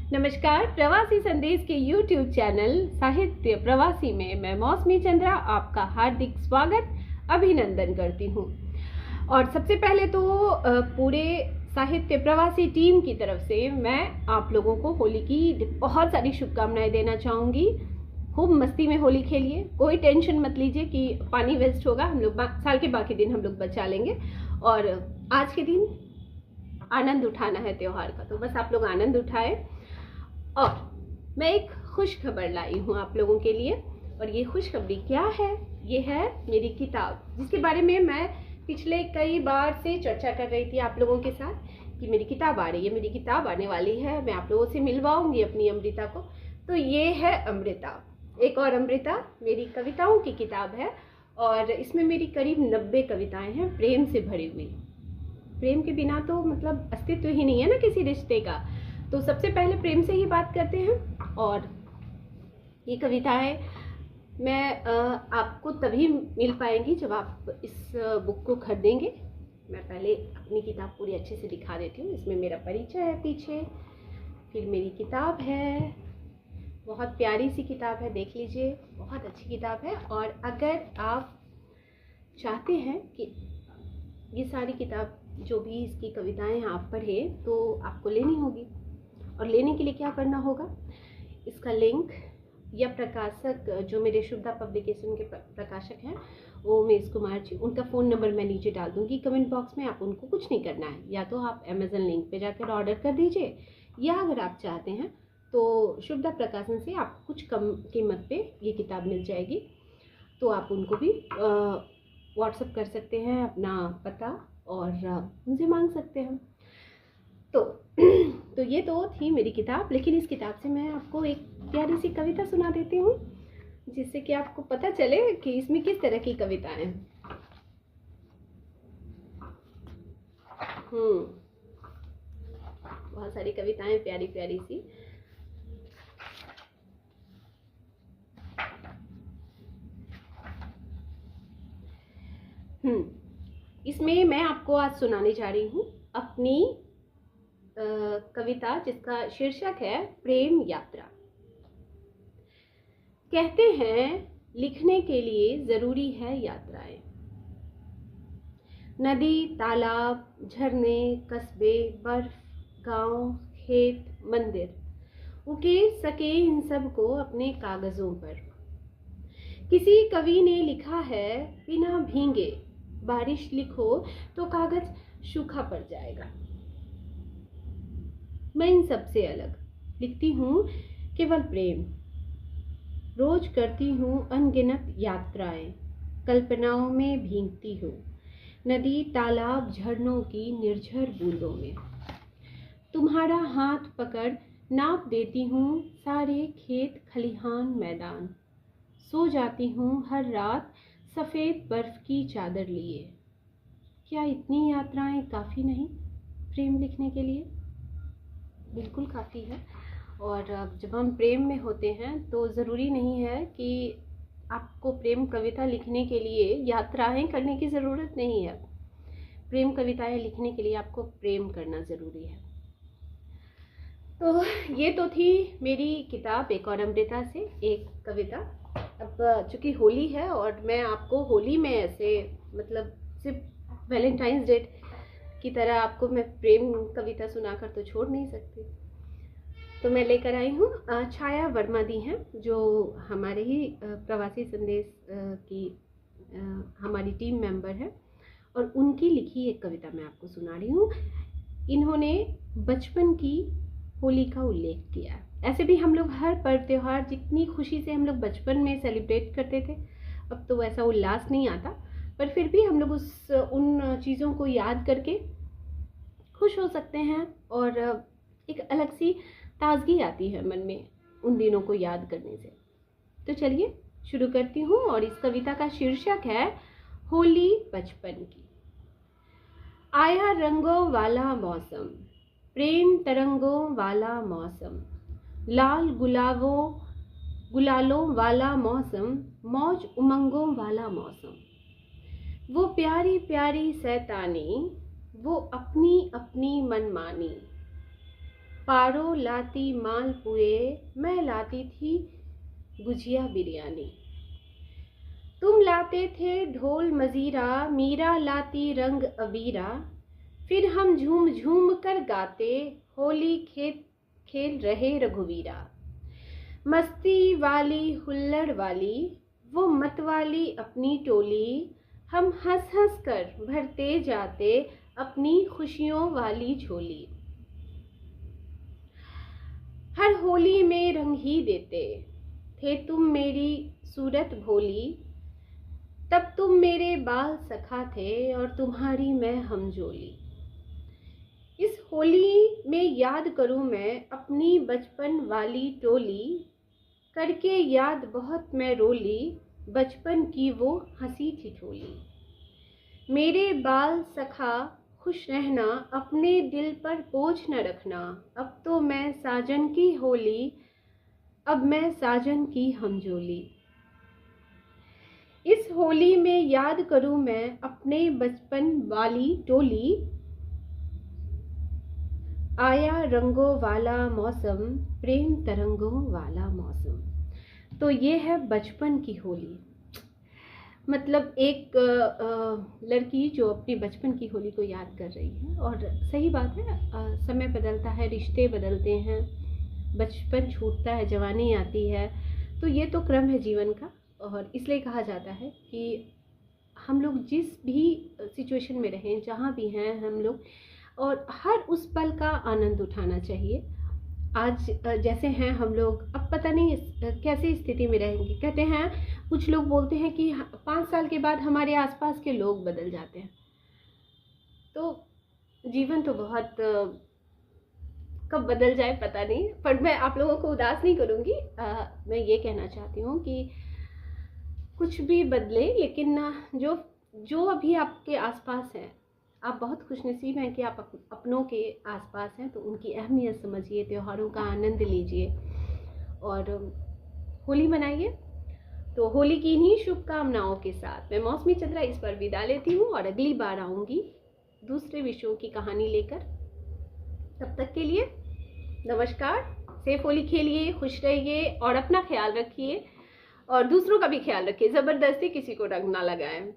नमस्कार। प्रवासी संदेश के YouTube चैनल साहित्य प्रवासी में मैं मौसमी चंद्रा आपका हार्दिक स्वागत अभिनंदन करती हूँ। और सबसे पहले तो पूरे साहित्य प्रवासी टीम की तरफ से मैं आप लोगों को होली की बहुत सारी शुभकामनाएं देना चाहूँगी। खूब मस्ती में होली खेलिए, कोई टेंशन मत लीजिए कि पानी वेस्ट होगा। हम लोग साल के बाकी दिन हम लोग बचा लेंगे और आज के दिन आनंद उठाना है त्योहार का, तो बस आप लोग आनंद उठाएं। और मैं एक खुश खबर लाई हूँ आप लोगों के लिए, और ये खुशखबरी क्या है? ये है मेरी किताब, जिसके बारे में मैं पिछले कई बार से चर्चा कर रही थी आप लोगों के साथ कि मेरी किताब आ रही है, मेरी किताब आने वाली है, मैं आप लोगों से मिलवाऊंगी अपनी अमृता को। तो ये है अमृता, एक और अमृता, मेरी कविताओं की किताब है और इसमें मेरी करीब 90 कविताएं हैं प्रेम से भरी हुई। प्रेम के बिना तो मतलब अस्तित्व ही नहीं है ना किसी रिश्ते का। तो सबसे पहले प्रेम से ही बात करते हैं। और ये कविताएं मैं आपको तभी मिल पाएंगी जब आप इस बुक को खरीदेंगे। मैं पहले अपनी किताब पूरी अच्छे से दिखा देती हूँ। इसमें मेरा परिचय है पीछे, फिर मेरी किताब है, बहुत प्यारी सी किताब है, देख लीजिए, बहुत अच्छी किताब है। और अगर आप चाहते हैं कि ये सारी किताब जो भी इसकी कविताएं आप पढ़ें तो आपको लेनी होगी। और लेने के लिए क्या करना होगा? इसका लिंक या प्रकाशक जो मेरे शुभदा पब्लिकेशन के प्रकाशक हैं उमेश कुमार जी, उनका फ़ोन नंबर मैं नीचे डाल दूँगी कमेंट बॉक्स में। आप उनको कुछ नहीं करना है, या तो आप अमेज़न लिंक पे जाकर ऑर्डर कर दीजिए, या अगर आप चाहते हैं तो शुभदा प्रकाशन से आप कुछ कम कीमत पे ये किताब मिल जाएगी। तो आप उनको भी व्हाट्सएप कर सकते हैं अपना पता और उनसे मांग सकते हैं। तो ये तो थी मेरी किताब, लेकिन इस किताब से मैं आपको एक प्यारी सी कविता सुना देती हूँ, जिससे कि आपको पता चले कि इसमें किस तरह की कविताएं हैं। बहुत सारी कविताएं प्यारी प्यारी सी। इसमें मैं आपको आज सुनाने जा रही हूँ अपनी कविता, जिसका शीर्षक है प्रेम यात्रा। कहते हैं लिखने के लिए जरूरी है यात्राएं, नदी, तालाब, झरने, कस्बे, बर्फ, गांव, खेत, मंदिर, उकेर सके इन सब को अपने कागजों पर। किसी कवि ने लिखा है बिना भीगे, बारिश लिखो तो कागज सूखा पड़ जाएगा। मैं इन सब से अलग लिखती हूँ केवल प्रेम। रोज करती हूँ अनगिनत यात्राएं, कल्पनाओं में भीगती हूँ नदी, तालाब, झरनों की निर्झर बूंदों में। तुम्हारा हाथ पकड़ नाप देती हूँ सारे खेत, खलिहान, मैदान। सो जाती हूँ हर रात सफ़ेद बर्फ की चादर लिए। क्या इतनी यात्राएं काफ़ी नहीं प्रेम लिखने के लिए? बिल्कुल काफ़ी है। और जब हम प्रेम में होते हैं तो ज़रूरी नहीं है कि आपको प्रेम कविता लिखने के लिए यात्राएं करने की ज़रूरत नहीं है। प्रेम कविताएं लिखने के लिए आपको प्रेम करना ज़रूरी है। तो ये तो थी मेरी किताब एक और अमृता से एक कविता। अब चूँकि होली है और मैं आपको होली में ऐसे मतलब सिर्फ वैलेंटाइंस डे की तरह आपको मैं प्रेम कविता सुनाकर तो छोड़ नहीं सकती। तो मैं लेकर आई हूँ, छाया वर्मा दी हैं, जो हमारे ही प्रवासी संदेश की हमारी टीम मेंबर है, और उनकी लिखी एक कविता मैं आपको सुना रही हूँ। इन्होंने बचपन की होली का उल्लेख किया है। ऐसे भी हम लोग हर पर्व त्योहार जितनी खुशी से हम लोग बचपन में सेलिब्रेट करते थे, अब तो वैसा उल्लास नहीं आता, पर फिर भी हम लोग उन चीज़ों को याद करके खुश हो सकते हैं और एक अलग सी ताजगी आती है मन में उन दिनों को याद करने से। तो चलिए शुरू करती हूँ, और इस कविता का शीर्षक है होली बचपन की। आया रंगों वाला मौसम, प्रेम तरंगों वाला मौसम, लाल गुलालों वाला मौसम, मौज उमंगों वाला मौसम। वो प्यारी प्यारी सैतानी, वो अपनी अपनी मनमानी, पारो लाती मालपुए, मैं लाती थी गुजिया बिरयानी। तुम लाते थे ढोल मजीरा, मीरा लाती रंग अबीरा। फिर हम झूम झूम कर गाते, होली खेल रहे रघुवीरा। मस्ती वाली हुल्लड़ वाली, वो मत वाली अपनी टोली। हम हंस हंस कर भरते जाते अपनी खुशियों वाली झोली। हर होली में रंग ही देते थे तुम मेरी सूरत भोली। तब तुम मेरे बाल सखा थे और तुम्हारी मैं हमजोली। इस होली में याद करूं मैं अपनी बचपन वाली टोली। करके याद बहुत मैं रोली, बचपन की वो हंसी ठिठोली। मेरे बाल सखा खुश रहना, अपने दिल पर बोझ न रखना। अब तो मैं साजन की होली, अब मैं साजन की हमजोली। इस होली में याद करूं मैं अपने बचपन वाली टोली। आया रंगों वाला मौसम, प्रेम तरंगों वाला मौसम। तो ये है बचपन की होली। मतलब एक लड़की जो अपने बचपन की होली को याद कर रही है। और सही बात है, समय बदलता है, रिश्ते बदलते हैं, बचपन छूटता है, जवानी आती है। तो ये तो क्रम है जीवन का। और इसलिए कहा जाता है कि हम लोग जिस भी सिचुएशन में रहें, जहाँ भी हैं हम लोग, और हर उस पल का आनंद उठाना चाहिए। आज जैसे हैं हम लोग, अब पता नहीं कैसी स्थिति में रहेंगे। कहते हैं, कुछ लोग बोलते हैं कि 5 साल के बाद हमारे आसपास के लोग बदल जाते हैं। तो जीवन तो बहुत कब बदल जाए पता नहीं, पर मैं आप लोगों को उदास नहीं करूँगी। मैं ये कहना चाहती हूँ कि कुछ भी बदले, लेकिन जो अभी आपके आसपास हैं, आप बहुत खुशनसीब हैं कि आप अपनों के आसपास हैं। तो उनकी अहमियत समझिए, त्योहारों का आनंद लीजिए और होली मनाइए। तो होली की इन्हीं शुभकामनाओं के साथ मैं मौसमी चंद्रा इस पर विदा लेती हूँ और अगली बार आऊँगी दूसरे विषयों की कहानी लेकर। तब तक के लिए नमस्कार। सेफ होली खेलिए, खुश रहिए और अपना ख्याल रखिए और दूसरों का भी ख्याल रखिए। ज़बरदस्ती किसी को रंग ना लगाएं।